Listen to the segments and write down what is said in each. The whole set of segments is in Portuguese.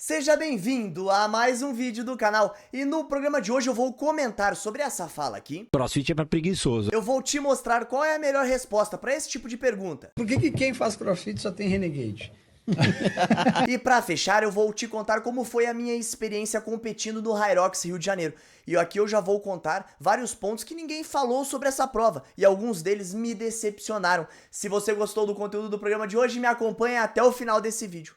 Seja bem-vindo a mais um vídeo do canal e no programa de hoje eu vou comentar sobre essa fala aqui. CrossFit é pra preguiçoso. Eu vou te mostrar qual é a melhor resposta para esse tipo de pergunta. Por que quem faz CrossFit só tem Renegade? E para fechar eu vou te contar como foi a minha experiência competindo no Hyrox Rio de Janeiro. E aqui eu já vou contar vários pontos que ninguém falou sobre essa prova e alguns deles me decepcionaram. Se você gostou do conteúdo do programa de hoje, me acompanha até o final desse vídeo.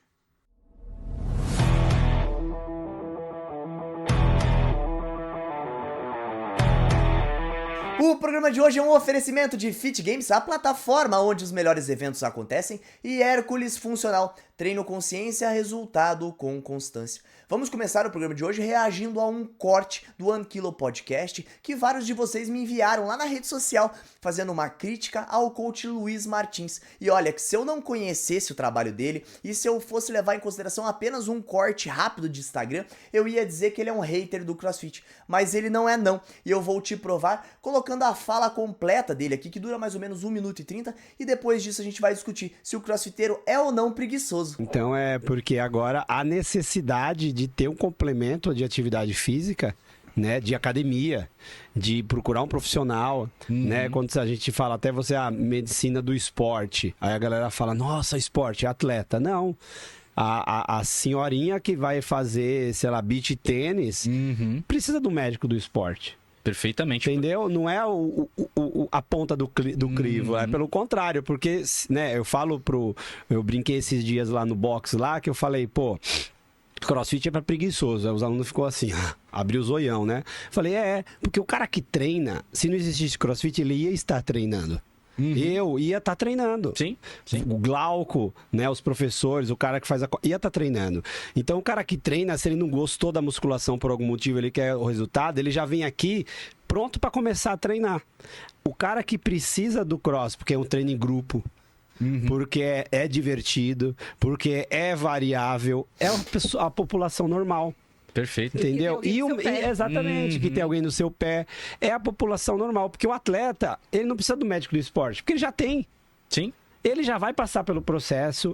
O programa de hoje é um oferecimento de Fit Games, a plataforma onde os melhores eventos acontecem, e Hércules Funcional, treino consciência, resultado com constância. Vamos começar o programa de hoje reagindo a um corte do One Kilo Podcast que vários de vocês me enviaram lá na rede social, fazendo uma crítica ao coach Luiz Martins. E olha, que se eu não conhecesse o trabalho dele e se eu fosse levar em consideração apenas um corte rápido de Instagram, eu ia dizer que ele é um hater do CrossFit. Mas ele não é não, e eu vou te provar colocando a fala completa dele aqui, que dura mais ou menos 1 minuto e 30, e depois disso a gente vai discutir se o crossfiteiro é ou não preguiçoso. Então é porque agora há necessidade de ter um complemento de atividade física, né, de academia, de procurar um profissional, né, quando a gente fala até você, medicina do esporte, aí a galera fala, nossa, esporte, atleta, não. A senhorinha que vai fazer, sei lá, beach tênis, precisa do médico do esporte. Perfeitamente. Entendeu? Não é a ponta do crivo, é pelo contrário, porque, né, eu brinquei esses dias lá no box lá, que eu falei, pô, CrossFit é pra preguiçoso. Aí os alunos ficou assim, abriu o zoião, né? Falei, porque o cara que treina, se não existisse CrossFit, ele ia estar treinando. Eu ia estar treinando. Sim. O Glauco, né, os professores, o cara que faz ia estar treinando. Então o cara que treina, se ele não gostou da musculação por algum motivo, ele quer o resultado, ele já vem aqui pronto para começar a treinar. O cara que precisa do cross, porque é um treino em grupo, porque é divertido, porque é variável, é a população normal. Perfeito. Entendeu? Exatamente, que tem alguém no seu pé. É a população normal, porque o atleta, ele não precisa do médico do esporte, porque ele já tem. Sim. Ele já vai passar pelo processo,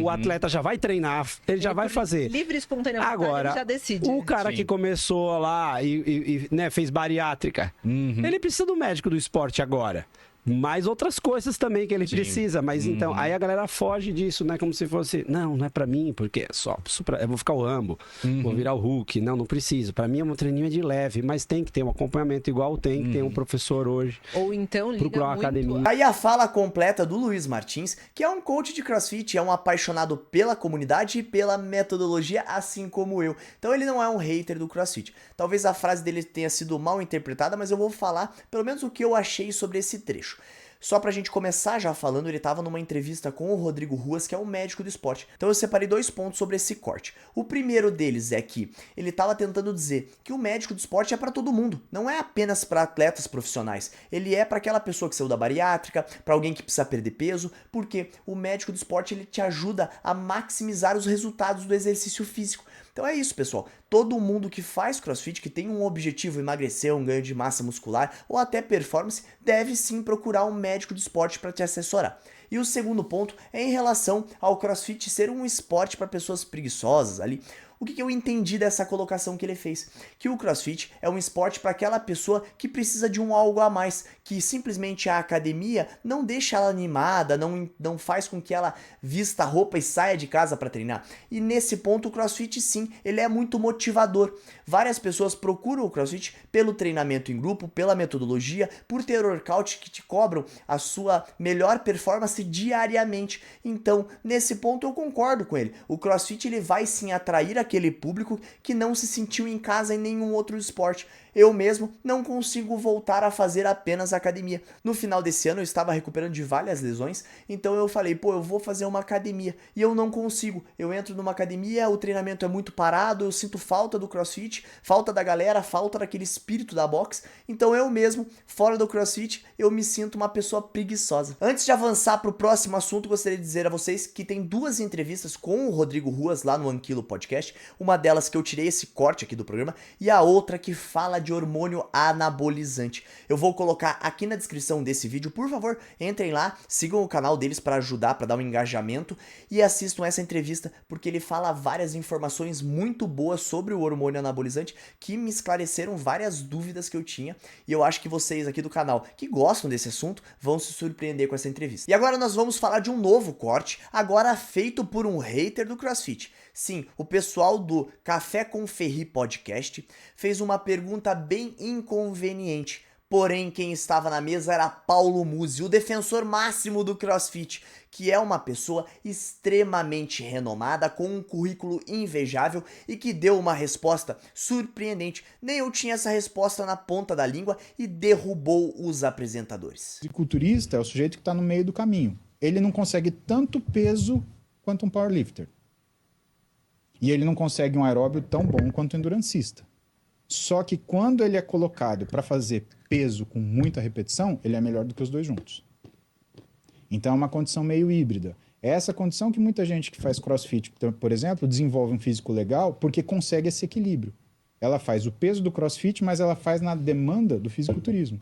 o atleta já vai treinar, ele já vai fazer. Livre, espontâneo, agora, ele já decide. O cara que começou lá e né, fez bariátrica, ele precisa do médico do esporte agora. Mais outras coisas também que ele precisa, mas então, aí a galera foge disso, né? Como se fosse, não é pra mim, porque é só eu vou ficar o Rambo, vou virar o Hulk. Não preciso. Pra mim é um treininho de leve, mas tem que ter um acompanhamento igual tem que ter um professor hoje. Ou então liga procurar uma muito academia. Aí a fala completa do Luiz Martins, que é um coach de CrossFit, é um apaixonado pela comunidade e pela metodologia, assim como eu. Então ele não é um hater do CrossFit. Talvez a frase dele tenha sido mal interpretada, mas eu vou falar pelo menos o que eu achei sobre esse trecho. Só pra gente começar já falando, ele tava numa entrevista com o Rodrigo Ruas, que é um médico do esporte. Então eu separei 2 pontos sobre esse corte. O primeiro deles é que ele tava tentando dizer que o médico do esporte é pra todo mundo, não é apenas pra atletas profissionais. Ele é pra aquela pessoa que saiu da bariátrica, pra alguém que precisa perder peso, porque o médico do esporte ele te ajuda a maximizar os resultados do exercício físico. Então é isso, pessoal. Todo mundo que faz CrossFit, que tem um objetivo, emagrecer, um ganho de massa muscular ou até performance, deve sim procurar um médico de esporte para te assessorar. E o segundo ponto é em relação ao CrossFit ser um esporte para pessoas preguiçosas ali. O que eu entendi dessa colocação que ele fez? Que o CrossFit é um esporte para aquela pessoa que precisa de um algo a mais, que simplesmente a academia não deixa ela animada, não faz com que ela vista a roupa e saia de casa para treinar. E nesse ponto o CrossFit sim, ele é muito motivador. Várias pessoas procuram o CrossFit pelo treinamento em grupo, pela metodologia, por ter workout que te cobram a sua melhor performance diariamente. Então, nesse ponto eu concordo com ele. O CrossFit ele vai sim atrair aquele público que não se sentiu em casa em nenhum outro esporte. Eu mesmo não consigo voltar a fazer apenas academia. No final desse ano eu estava recuperando de várias lesões, então eu falei, eu vou fazer uma academia. E eu não consigo. Eu entro numa academia, o treinamento é muito parado, eu sinto falta do CrossFit, falta da galera, falta daquele espírito da boxe. Então eu mesmo, fora do CrossFit, eu me sinto uma pessoa preguiçosa. Antes de avançar para o próximo assunto, gostaria de dizer a vocês que tem 2 entrevistas com o Rodrigo Ruas lá no One Kilo Podcast, Uma delas que eu tirei esse corte aqui do programa e a outra que fala de hormônio anabolizante. Eu vou colocar aqui na descrição desse vídeo, por favor, entrem lá, sigam o canal deles para ajudar, para dar um engajamento e assistam essa entrevista porque ele fala várias informações muito boas sobre o hormônio anabolizante que me esclareceram várias dúvidas que eu tinha e eu acho que vocês aqui do canal que gostam desse assunto vão se surpreender com essa entrevista. E agora nós vamos falar de um novo corte, agora feito por um hater do CrossFit. Sim, o pessoal do Café com Ferri Podcast fez uma pergunta bem inconveniente. Porém, quem estava na mesa era Paulo Musi, o defensor máximo do CrossFit, que é uma pessoa extremamente renomada, com um currículo invejável e que deu uma resposta surpreendente. Nem eu tinha essa resposta na ponta da língua e derrubou os apresentadores. O fisiculturista é o sujeito que está no meio do caminho. Ele não consegue tanto peso quanto um powerlifter. E ele não consegue um aeróbio tão bom quanto um endurancista. Só que quando ele é colocado para fazer peso com muita repetição, ele é melhor do que os dois juntos. Então é uma condição meio híbrida. É essa condição que muita gente que faz CrossFit, por exemplo, desenvolve um físico legal porque consegue esse equilíbrio. Ela faz o peso do CrossFit, mas ela faz na demanda do fisiculturismo.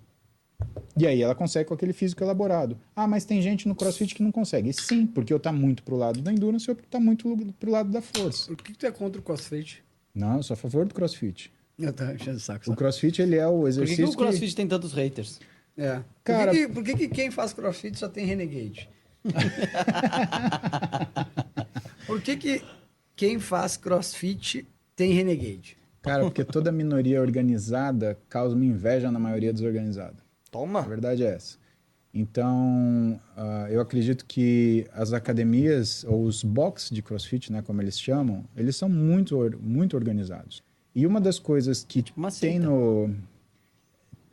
E aí ela consegue com aquele físico elaborado. Ah, mas tem gente no CrossFit que não consegue. E sim, porque eu tá muito pro lado da endurance ou porque tá muito pro lado da força. Por que tu é contra o CrossFit? Não, eu sou a favor do CrossFit. Eu tô enchendo o saco. O CrossFit, ele é o Por que, exercício que o CrossFit tem tantos haters? É. Cara- Por que quem faz CrossFit só tem renegade? Por que quem faz CrossFit tem renegade? Cara, porque toda minoria organizada causa uma inveja na maioria desorganizada. A Toma! verdade é essa. Então, eu acredito que as academias, ou os box de CrossFit, né, como eles chamam, eles são muito organizados. E uma das coisas que uma tem seita.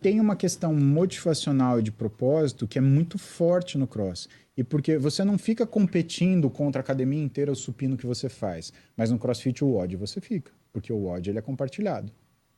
tem uma questão motivacional e de propósito que é muito forte no cross. E porque você não fica competindo contra a academia inteira o supino que você faz. Mas no CrossFit o WOD você fica. Porque o WOD ele é compartilhado.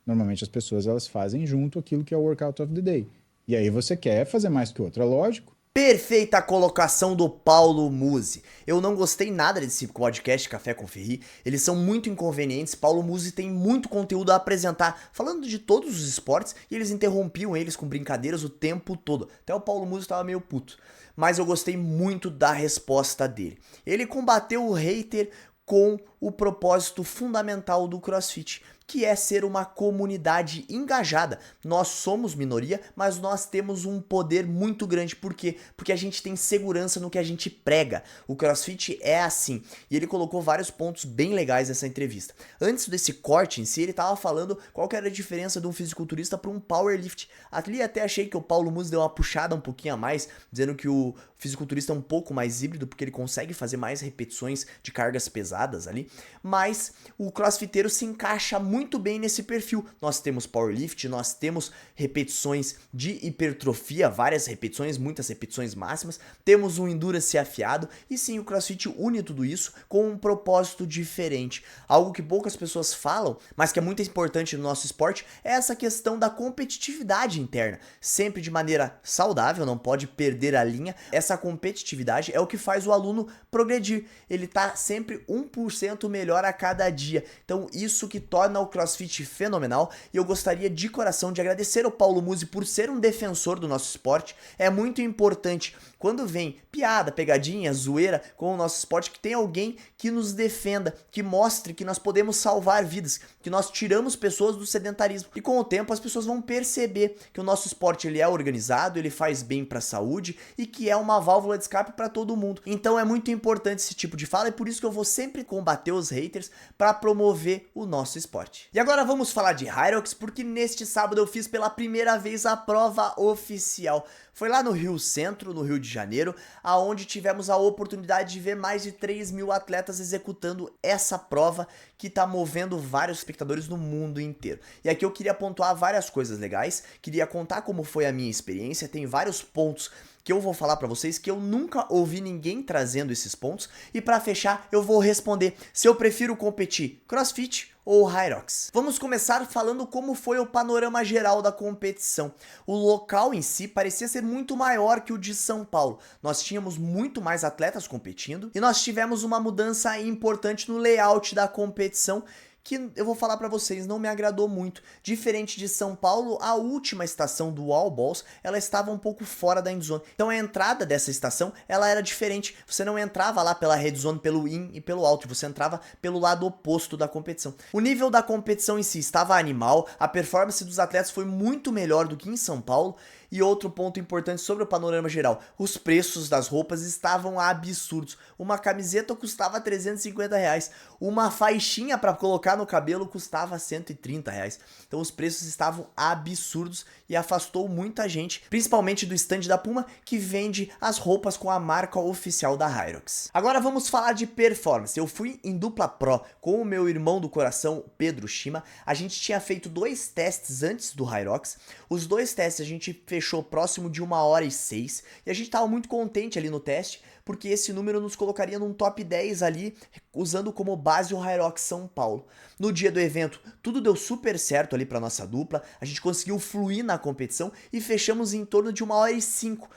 Normalmente as pessoas elas fazem junto aquilo que é o workout of the day. E aí você quer fazer mais que o outro, é lógico. Perfeita colocação do Paulo Musi. Eu não gostei nada desse podcast Café com Ferri. Eles são muito inconvenientes. Paulo Musi tem muito conteúdo a apresentar, falando de todos os esportes, e eles interrompiam eles com brincadeiras o tempo todo. Até o Paulo Musi estava meio puto. Mas eu gostei muito da resposta dele. Ele combateu o hater com o propósito fundamental do CrossFit, que é ser uma comunidade engajada. Nós somos minoria, mas nós temos um poder muito grande. Por quê? Porque a gente tem segurança no que a gente prega. O CrossFit é assim. E ele colocou vários pontos bem legais nessa entrevista. Antes desse corte em si, ele estava falando qual que era a diferença de um fisiculturista para um powerlift. Ali até achei que o Paulo Musi deu uma puxada um pouquinho a mais, dizendo que o fisiculturista é um pouco mais híbrido, porque ele consegue fazer mais repetições de cargas pesadas ali. Mas o crossfiteiro se encaixa muito bem nesse perfil. Nós temos powerlift, nós temos repetições de hipertrofia, várias repetições, muitas repetições máximas, temos um endurance afiado e sim, o CrossFit une tudo isso com um propósito diferente. Algo que poucas pessoas falam, mas que é muito importante no nosso esporte, é essa questão da competitividade interna. Sempre de maneira saudável, não pode perder a linha. Essa competitividade é o que faz o aluno progredir. Ele tá sempre 1% melhor a cada dia. Então isso que torna o CrossFit fenomenal, e eu gostaria de coração de agradecer ao Paulo Musi por ser um defensor do nosso esporte. É muito importante quando vem piada, pegadinha, zoeira com o nosso esporte, que tem alguém que nos defenda, que mostre que nós podemos salvar vidas, que nós tiramos pessoas do sedentarismo. E com o tempo as pessoas vão perceber que o nosso esporte ele é organizado, ele faz bem para a saúde e que é uma válvula de escape para todo mundo. Então é muito importante esse tipo de fala, e por isso que eu vou sempre combater os haters para promover o nosso esporte. E agora vamos falar de Hyrox, porque neste sábado eu fiz pela primeira vez a prova oficial. Foi lá no Rio Centro, no Rio de Janeiro, aonde tivemos a oportunidade de ver mais de 3.000 atletas executando essa prova que está movendo vários espectadores no mundo inteiro. E aqui eu queria pontuar várias coisas legais, queria contar como foi a minha experiência, tem vários pontos que eu vou falar pra vocês que eu nunca ouvi ninguém trazendo esses pontos. E pra fechar, eu vou responder se eu prefiro competir CrossFit ou Hyrox. Vamos começar falando como foi o panorama geral da competição. O local em si parecia ser muito maior que o de São Paulo. Nós tínhamos muito mais atletas competindo e nós tivemos uma mudança importante no layout da competição, que eu vou falar pra vocês, não me agradou muito. Diferente de São Paulo, a última estação do All Balls, ela estava um pouco fora da endzone. Então a entrada dessa estação, ela era diferente. Você não entrava lá pela red zone, pelo in e pelo out, você entrava pelo lado oposto da competição. O nível da competição em si estava animal, a performance dos atletas foi muito melhor do que em São Paulo. E outro ponto importante sobre o panorama geral, os preços das roupas estavam absurdos. Uma camiseta custava R$350, uma faixinha para colocar no cabelo custava R$130. Então os preços estavam absurdos e afastou muita gente, principalmente do stand da Puma, que vende as roupas com a marca oficial da Hyrox. Agora vamos falar de performance. Eu fui em dupla pro com o meu irmão do coração, Pedro Shima. A gente tinha feito 2 testes antes do Hyrox. Os 2 testes a gente fechou próximo de 1h06 e a gente tava muito contente ali no teste, porque esse número nos colocaria num top 10 ali, usando como base o Hyrox São Paulo. No dia do evento, tudo deu super certo ali pra nossa dupla, a gente conseguiu fluir na competição e fechamos em torno de 1h05.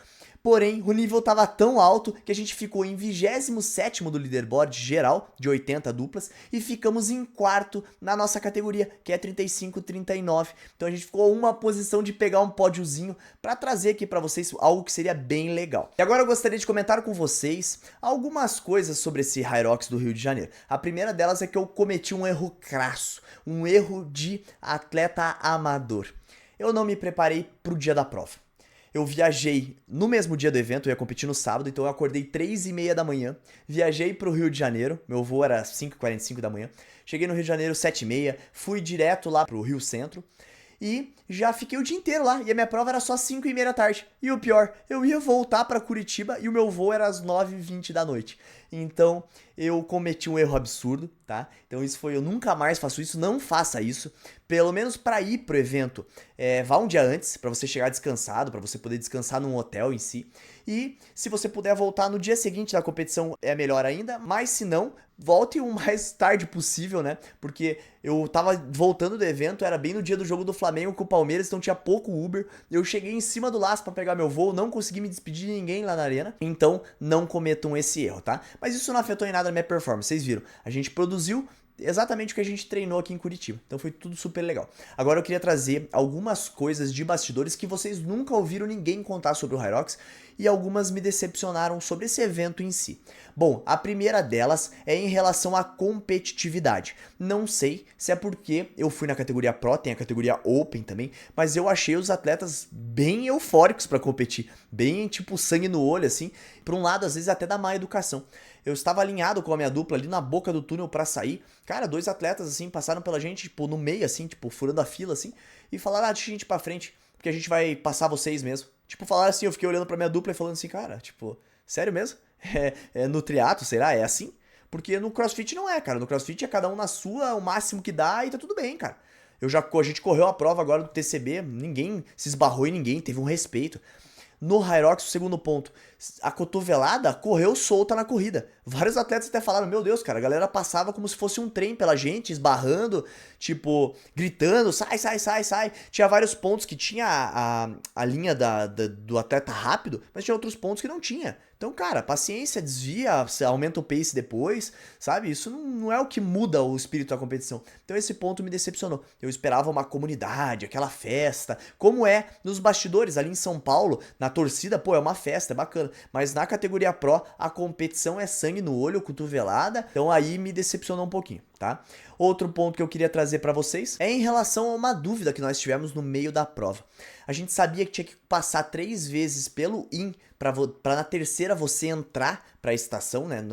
Porém, o nível estava tão alto que a gente ficou em 27º do leaderboard geral, de 80 duplas, e ficamos em 4º na nossa categoria, que é 35-39. Então a gente ficou uma posição de pegar um pódiozinho para trazer aqui para vocês algo que seria bem legal. E agora eu gostaria de comentar com vocês algumas coisas sobre esse Hyrox do Rio de Janeiro. A primeira delas é que eu cometi um erro crasso, um erro de atleta amador. Eu não me preparei para o dia da prova. Eu viajei no mesmo dia do evento, eu ia competir no sábado, então eu acordei 3h30 da manhã, viajei pro Rio de Janeiro, meu voo era 5h45 da manhã, cheguei no Rio de Janeiro 7h30, fui direto lá pro Rio Centro e já fiquei o dia inteiro lá, e a minha prova era só 5h30 da tarde. E o pior, eu ia voltar pra Curitiba e o meu voo era às 9h20 da noite. Então eu cometi um erro absurdo, tá? Então isso foi, eu nunca mais faço isso, não faça isso. Pelo menos para ir pro evento, vá um dia antes, para você chegar descansado, para você poder descansar num hotel em si. E se você puder voltar no dia seguinte da competição, é melhor ainda. Mas se não, volte o mais tarde possível, né? Porque eu tava voltando do evento, era bem no dia do jogo do Flamengo com o Palmeiras, então tinha pouco Uber. Eu cheguei em cima do laço para pegar meu voo, não consegui me despedir de ninguém lá na arena. Então não cometam esse erro, tá? Mas isso não afetou em nada a minha performance, vocês viram. A gente produziu exatamente o que a gente treinou aqui em Curitiba. Então foi tudo super legal. Agora eu queria trazer algumas coisas de bastidores que vocês nunca ouviram ninguém contar sobre o Hyrox e algumas me decepcionaram sobre esse evento em si. Bom, a primeira delas é em relação à competitividade. Não sei se é porque eu fui na categoria Pro, tem a categoria Open também, mas eu achei os atletas bem eufóricos para competir, bem tipo sangue no olho assim, por um lado às vezes até da má educação. Eu estava alinhado com a minha dupla ali na boca do túnel pra sair. Cara, 2 atletas assim passaram pela gente, tipo, no meio assim, tipo, furando a fila assim, e falaram: "Ah, deixa a gente ir pra frente, porque a gente vai passar vocês mesmo". Tipo, falaram assim, eu fiquei olhando pra minha dupla e falando assim: "Cara, tipo, sério mesmo? No triatlo, será? É assim?" Porque no CrossFit não é, cara. No CrossFit é cada um na sua, o máximo que dá e tá tudo bem, cara. A gente correu a prova agora do TCB, ninguém se esbarrou em ninguém, teve um respeito. No Hyrox, o segundo ponto, a cotovelada correu solta na corrida. Vários atletas até falaram: "Meu Deus, cara, a galera passava como se fosse um trem pela gente, esbarrando, tipo, gritando, sai, sai, sai, sai". Tinha vários pontos que tinha a linha do atleta rápido, mas tinha outros pontos que não tinha. Então, cara, paciência, desvia, aumenta o pace depois, sabe? Isso não é o que muda o espírito da competição. Então esse ponto me decepcionou. Eu esperava uma comunidade, aquela festa, como é nos bastidores ali em São Paulo, na torcida, pô, é uma festa, é bacana. Mas na categoria Pro, a competição é sangue no olho, cotovelada, então aí me decepcionou um pouquinho, tá? Outro ponto que eu queria trazer pra vocês é em relação a uma dúvida que nós tivemos no meio da prova. A gente sabia que tinha que passar 3 vezes pelo IN para na terceira você entrar para a estação, né,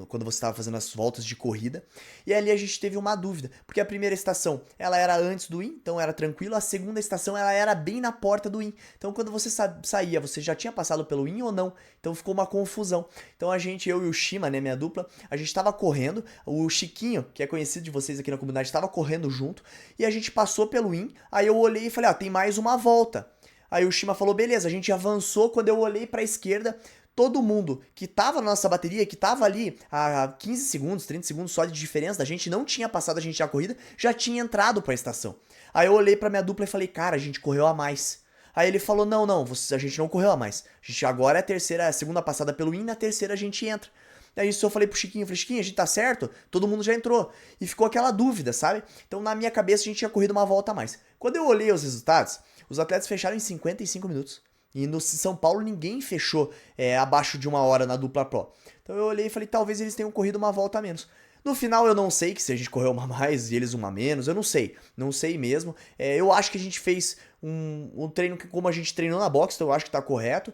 quando você estava fazendo as voltas de corrida. E ali a gente teve uma dúvida, porque a primeira estação ela era antes do IN, então era tranquilo. A segunda estação ela era bem na porta do IN. Então quando você saía, você já tinha passado pelo IN ou não? Então ficou uma confusão. Então eu e o Shima, né, minha dupla, a gente estava correndo. O Chiquinho, que é conhecido de vocês aqui na comunidade, estava correndo junto e a gente passou pelo IN. Aí eu olhei e falei: "Ó, tem mais uma volta". Aí o Shima falou, beleza, a gente avançou. Quando eu olhei pra esquerda, todo mundo que tava na nossa bateria, que tava ali a 15 segundos, 30 segundos só de diferença da gente, não tinha passado a gente a corrida, já tinha entrado pra estação. Aí eu olhei pra minha dupla e falei, cara, a gente correu a mais. Aí ele falou, não, a gente não correu a mais. A gente agora é a terceira, a segunda passada pelo IN, na terceira a gente entra. Aí isso eu falei pro Chiquinho, Chiquinho, a gente tá certo? Todo mundo já entrou. E ficou aquela dúvida, sabe? Então na minha cabeça a gente tinha corrido uma volta a mais. Quando eu olhei os resultados, os atletas fecharam em 55 minutos. E no São Paulo ninguém fechou abaixo de 1 hora na dupla Pro. Então eu olhei e falei, talvez eles tenham corrido uma volta a menos. No final eu não sei que se a gente correu uma a mais e eles uma a menos, eu não sei mesmo. Eu acho que a gente fez um treino como a gente treinou na box, então eu acho que tá correto.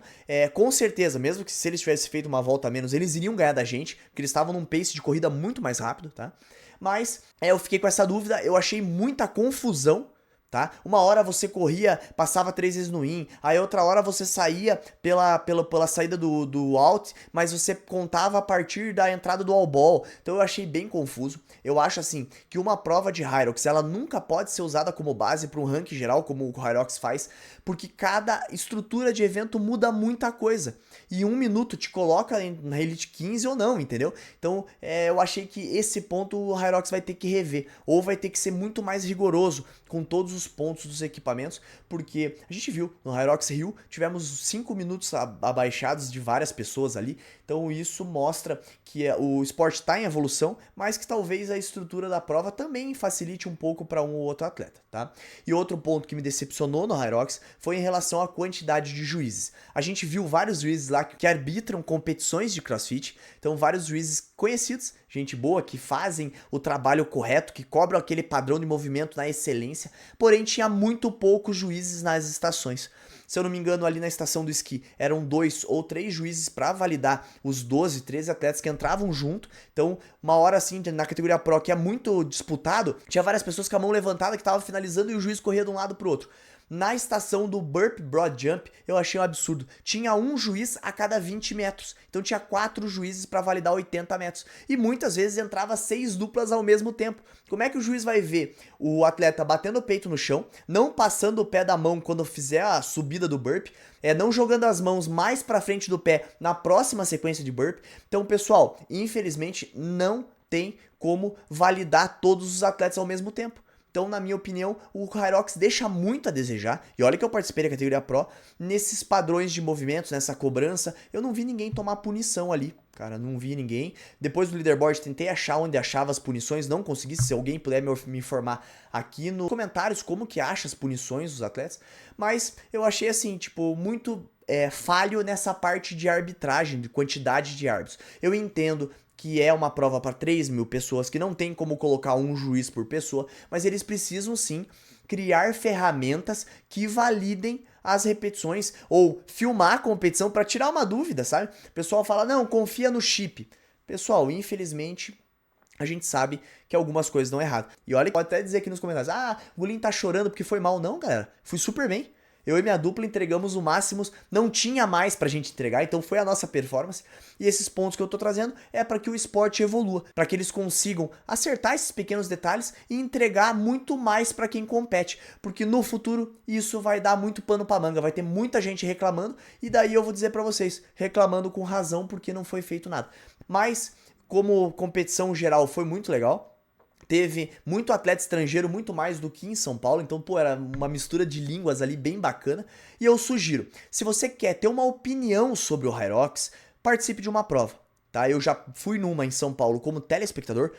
Com certeza, mesmo que se eles tivessem feito uma volta a menos, eles iriam ganhar da gente, porque eles estavam num pace de corrida muito mais rápido, tá? Mas eu fiquei com essa dúvida, eu achei muita confusão. Tá? Uma hora você corria, passava 3 vezes no in, aí outra hora você saía pela saída do out, mas você contava a partir da entrada do all ball. Então eu achei bem confuso. Eu acho assim que uma prova de Hyrox ela nunca pode ser usada como base para um ranking geral, como o Hyrox faz, porque cada estrutura de evento muda muita coisa. E 1 minuto te coloca na Elite 15 ou não, entendeu? Então eu achei que esse ponto o Hyrox vai ter que rever, ou vai ter que ser muito mais rigoroso com todos os pontos dos equipamentos, porque a gente viu no Hyrox Rio, tivemos 5 minutos abaixados de várias pessoas ali, então isso mostra que o esporte está em evolução, mas que talvez a estrutura da prova também facilite um pouco para um ou outro atleta, tá? E outro ponto que me decepcionou no Hyrox foi em relação à quantidade de juízes. A gente viu vários juízes lá que arbitram competições de CrossFit, então vários juízes conhecidos, gente boa, que fazem o trabalho correto, que cobram aquele padrão de movimento na excelência, porém tinha muito poucos juízes nas estações. Se eu não me engano, ali na estação do esqui, eram 2 ou 3 juízes para validar os 12, 13 atletas que entravam junto. Então, uma hora assim, na categoria Pro, que é muito disputado, tinha várias pessoas com a mão levantada que estavam finalizando e o juiz corria de um lado pro outro. Na estação do Burp Broad Jump, eu achei um absurdo. Tinha um juiz a cada 20 metros. Então tinha 4 juízes para validar 80 metros. E muitas vezes entrava 6 duplas ao mesmo tempo. Como é que o juiz vai ver o atleta batendo o peito no chão, não passando o pé da mão quando fizer a subida do burp, não jogando as mãos mais para frente do pé na próxima sequência de burp? Então, pessoal, infelizmente não tem como validar todos os atletas ao mesmo tempo. Então, na minha opinião, o Hyrox deixa muito a desejar. E olha que eu participei da categoria Pro, nesses padrões de movimentos, nessa cobrança, eu não vi ninguém tomar punição ali. Cara, não vi ninguém. Depois do leaderboard, tentei achar onde achava as punições, não consegui. Se alguém puder me informar aqui nos comentários como que acha as punições dos atletas. Mas eu achei assim, tipo, muito falho nessa parte de arbitragem, de quantidade de árbitros. Eu entendo que é uma prova para 3.000 pessoas, que não tem como colocar um juiz por pessoa, mas eles precisam sim criar ferramentas que validem as repetições ou filmar a competição para tirar uma dúvida, sabe? O pessoal fala, não, confia no chip. Pessoal, infelizmente, a gente sabe que algumas coisas dão errado. E olha, pode até dizer aqui nos comentários, o Gulinho tá chorando porque foi mal. Não, galera, fui super bem. Eu e minha dupla entregamos o máximo, não tinha mais pra gente entregar, então foi a nossa performance. E esses pontos que eu tô trazendo é para que o esporte evolua, para que eles consigam acertar esses pequenos detalhes e entregar muito mais para quem compete, porque no futuro isso vai dar muito pano pra manga, vai ter muita gente reclamando e daí eu vou dizer para vocês, reclamando com razão porque não foi feito nada. Mas como competição geral foi muito legal. Teve muito atleta estrangeiro, muito mais do que em São Paulo, então, era uma mistura de línguas ali bem bacana. E eu sugiro, se você quer ter uma opinião sobre o Hyrox, participe de uma prova, tá? Eu já fui numa em São Paulo como telespectador,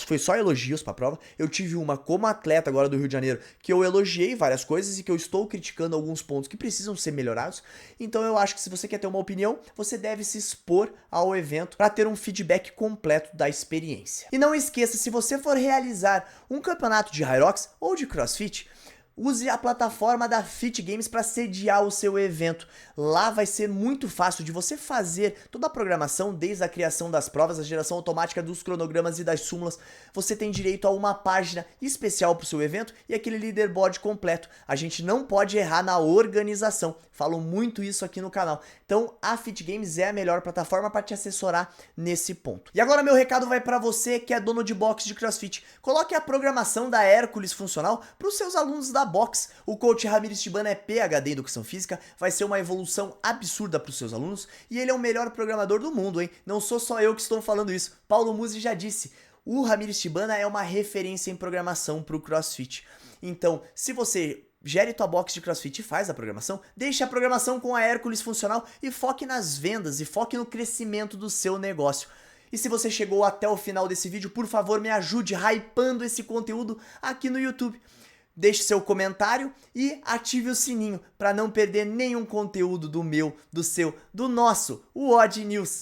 foi só elogios pra prova. Eu tive uma como atleta agora do Rio de Janeiro, que eu elogiei várias coisas e que eu estou criticando alguns pontos que precisam ser melhorados. Então eu acho que se você quer ter uma opinião, você deve se expor ao evento para ter um feedback completo da experiência. E não esqueça, se você for realizar um campeonato de Hyrox ou de CrossFit, use a plataforma da Fit Games para sediar o seu evento. Lá vai ser muito fácil de você fazer toda a programação, desde a criação das provas, a geração automática dos cronogramas e das súmulas. Você tem direito a uma página especial para o seu evento e aquele leaderboard completo. A gente não pode errar na organização. Falo muito isso aqui no canal. Então a Fit Games é a melhor plataforma para te assessorar nesse ponto. E agora meu recado vai para você que é dono de box de CrossFit. Coloque a programação da Hércules funcional para os seus alunos da box. O coach Ramires Tibana é PhD em Educação Física, vai ser uma evolução absurda para os seus alunos e ele é o melhor programador do mundo, hein? Não sou só eu que estou falando isso. Paulo Musi já disse, o Ramires Tibana é uma referência em programação para o CrossFit. Então, se você gere tua box de CrossFit e faz a programação, deixe a programação com a Hércules funcional e foque nas vendas e foque no crescimento do seu negócio. E se você chegou até o final desse vídeo, por favor, me ajude hypando esse conteúdo aqui no YouTube. Deixe seu comentário e ative o sininho para não perder nenhum conteúdo do meu, do seu, do nosso, o Odd News.